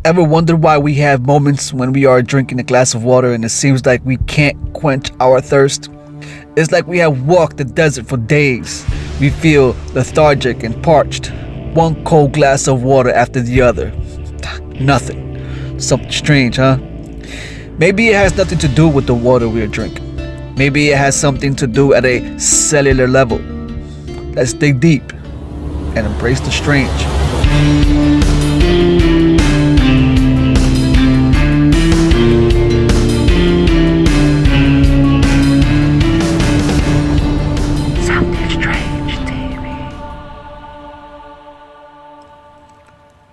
Ever wondered why we have moments when we are drinking a glass of water and it seems like we can't quench our thirst? It's like we have walked the desert for days. We feel lethargic and parched. One cold glass of water after the other. Nothing. Something strange, huh? Maybe it has nothing to do with the water we are drinking. Maybe it has something to do at a cellular level. Let's dig deep and embrace the strange.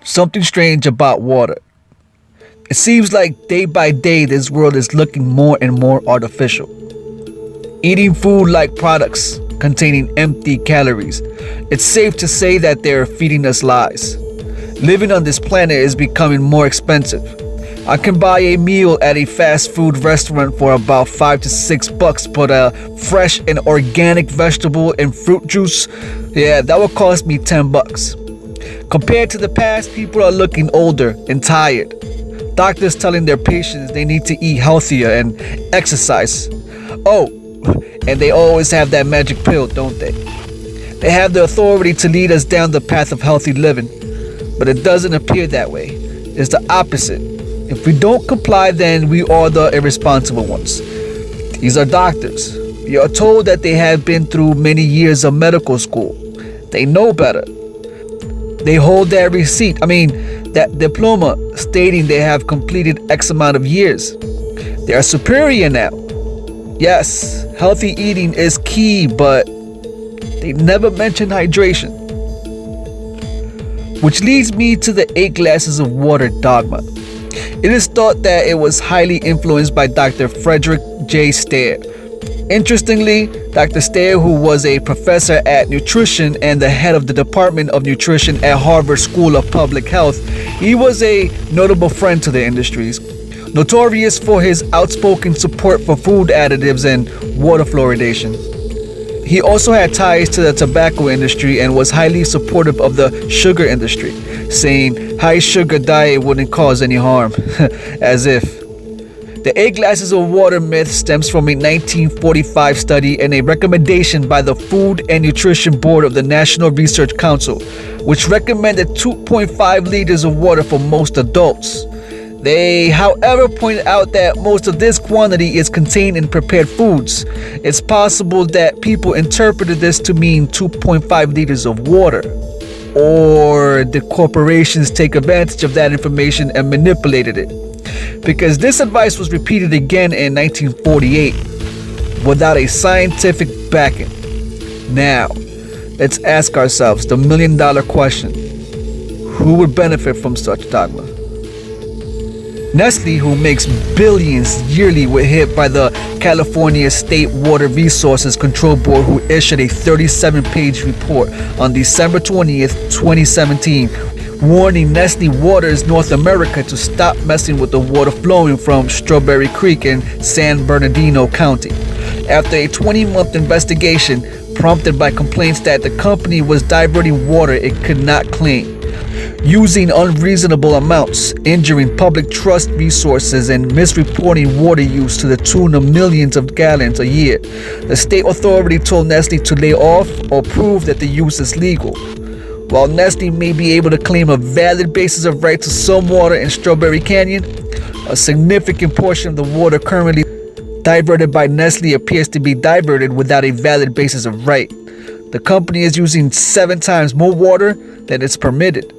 Something strange about water. It seems like day by day this world is looking more and more artificial. Eating food-like products containing empty calories. It's safe to say that they're feeding us lies. Living on this planet is becoming more expensive. I can buy a meal at a fast food restaurant for about $5 to $6, but a fresh and organic vegetable and fruit juice, that would cost me $10. Compared to the past, people are looking older and tired. Doctors telling their patients they need to eat healthier and exercise. Oh, and they always have that magic pill, don't they? They have the authority to lead us down the path of healthy living, but it doesn't appear that way. It's the opposite. If we don't comply, then we are the irresponsible ones. These are doctors. We are told that they have been through many years of medical school. They know better. They hold that receipt, that diploma stating they have completed X amount of years. They are superior now. Yes, healthy eating is key, but they never mention hydration. Which leads me to the 8 glasses of water dogma. It is thought that it was highly influenced by Dr. Frederick J. Stair. Interestingly, Dr. Stair, who was a professor at nutrition and the head of the Department of Nutrition at Harvard School of Public Health, he was a notable friend to the industries, notorious for his outspoken support for food additives and water fluoridation. He also had ties to the tobacco industry and was highly supportive of the sugar industry, saying high sugar diet wouldn't cause any harm, as if. The 8 glasses of water myth stems from a 1945 study and a recommendation by the Food and Nutrition Board of the National Research Council, which recommended 2.5 liters of water for most adults. They, however, pointed out that most of this quantity is contained in prepared foods. It's possible that people interpreted this to mean 2.5 liters of water. Or the corporations take advantage of that information and manipulated it. Because this advice was repeated again in 1948 without a scientific backing. Now, let's ask ourselves the million-dollar question. Who would benefit from such dogma? Nestle, who makes billions yearly, was hit by the California State Water Resources Control Board, who issued a 37-page report on December 20th, 2017, warning Nestle Waters North America to stop messing with the water flowing from Strawberry Creek in San Bernardino County. After a 20-month investigation prompted by complaints that the company was diverting water it could not claim, using unreasonable amounts, injuring public trust resources, and misreporting water use to the tune of millions of gallons a year, the state authority told Nestle to lay off or prove that the use is legal. While Nestle may be able to claim a valid basis of right to some water in Strawberry Canyon, a significant portion of the water currently diverted by Nestle appears to be diverted without a valid basis of right. The company is using 7 times more water than is permitted.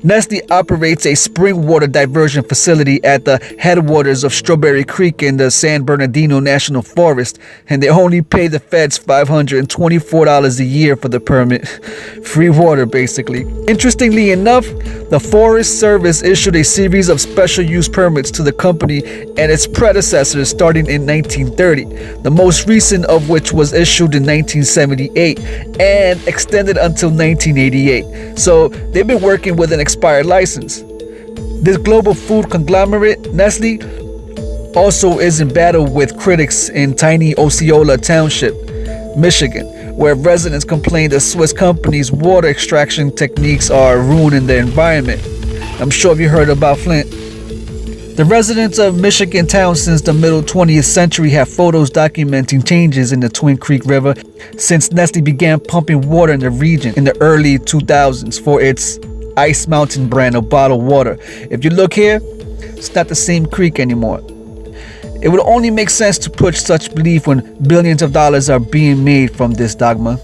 Nestle operates a spring water diversion facility at the headwaters of Strawberry Creek in the San Bernardino National Forest, and they only pay the feds $524 a year for the permit. Free water, basically. Interestingly enough, the Forest Service issued a series of special use permits to the company and its predecessors starting in 1930, the most recent of which was issued in 1978 and extended until 1988. So they've been working with an expired license. This global food conglomerate, Nestle, also is in battle with critics in tiny Osceola Township, Michigan, where residents complain the Swiss company's water extraction techniques are ruining the environment. I'm sure you heard about FLINT. The residents of Michigan towns since the middle 20th century have photos documenting changes in the Twin Creek River since Nestle began pumping water in the region in the early 2000s for its Ice Mountain brand of bottled water. If you look here, it's not the same creek anymore. It would only make sense to push such belief when billions of dollars are being made from this dogma.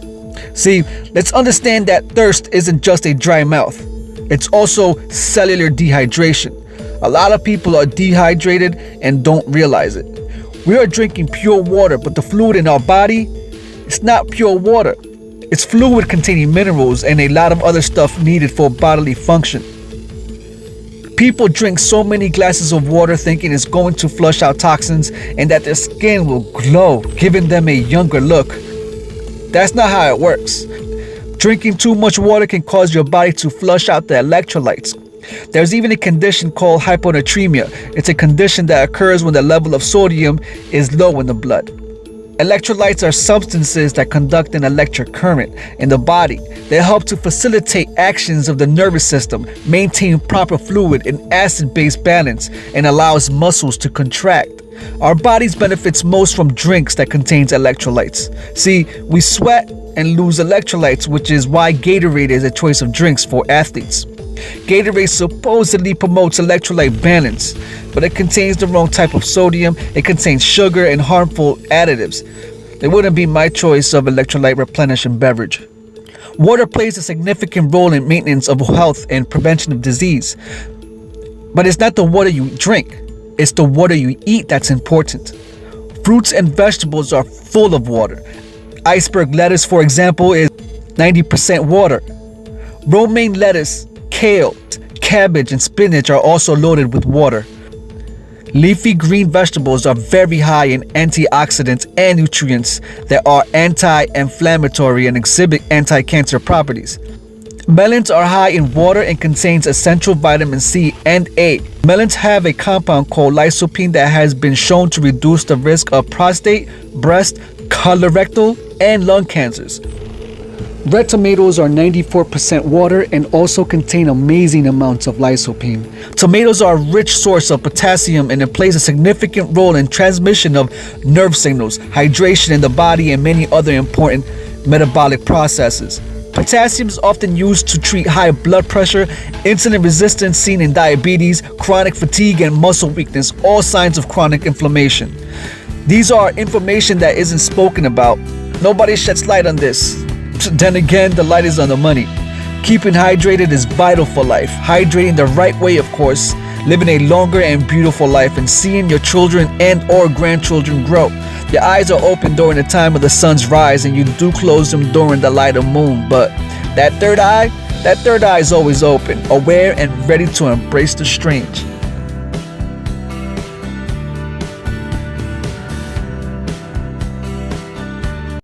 See, let's understand that thirst isn't just a dry mouth. It's also cellular dehydration. A lot of people are dehydrated and don't realize it. We are drinking pure water, but the fluid in our body, it's not pure water. It's fluid containing minerals and a lot of other stuff needed for bodily function. People drink so many glasses of water thinking it's going to flush out toxins and that their skin will glow, giving them a younger look. That's not how it works. Drinking too much water can cause your body to flush out the electrolytes. There's even a condition called hyponatremia. It's a condition that occurs when the level of sodium is low in the blood. Electrolytes are substances that conduct an electric current in the body. They help to facilitate actions of the nervous system, maintain proper fluid and acid-base balance, and allows muscles to contract. Our bodies benefits most from drinks that contains electrolytes. See, we sweat and lose electrolytes, which is why Gatorade is a choice of drinks for athletes. Gatorade supposedly promotes electrolyte balance, but it contains the wrong type of sodium, it contains sugar and harmful additives. It wouldn't be my choice of electrolyte replenishing beverage. Water plays a significant role in maintenance of health and prevention of disease. But it's not the water you drink, it's the water you eat that's important. Fruits and vegetables are full of water. Iceberg lettuce, for example, is 90% water. Romaine lettuce, kale, cabbage, and spinach are also loaded with water. Leafy green vegetables are very high in antioxidants and nutrients that are anti-inflammatory and exhibit anti-cancer properties. Melons are high in water and contains essential vitamin C and A. Melons have a compound called lycopene that has been shown to reduce the risk of prostate, breast, colorectal, and lung cancers. Red tomatoes are 94% water and also contain amazing amounts of lycopene. Tomatoes are a rich source of potassium and it plays a significant role in transmission of nerve signals, hydration in the body, and many other important metabolic processes. Potassium is often used to treat high blood pressure, insulin resistance seen in diabetes, chronic fatigue, and muscle weakness, all signs of chronic inflammation. These are information that isn't spoken about. Nobody sheds light on this. Then again, the light is on the money. Keeping hydrated is vital for life. Hydrating the right way, of course. Living a longer and beautiful life and seeing your children and or grandchildren grow. Your eyes are open during the time of the sun's rise and you do close them during the light of moon. But that third eye is always open, aware and ready to embrace the strange.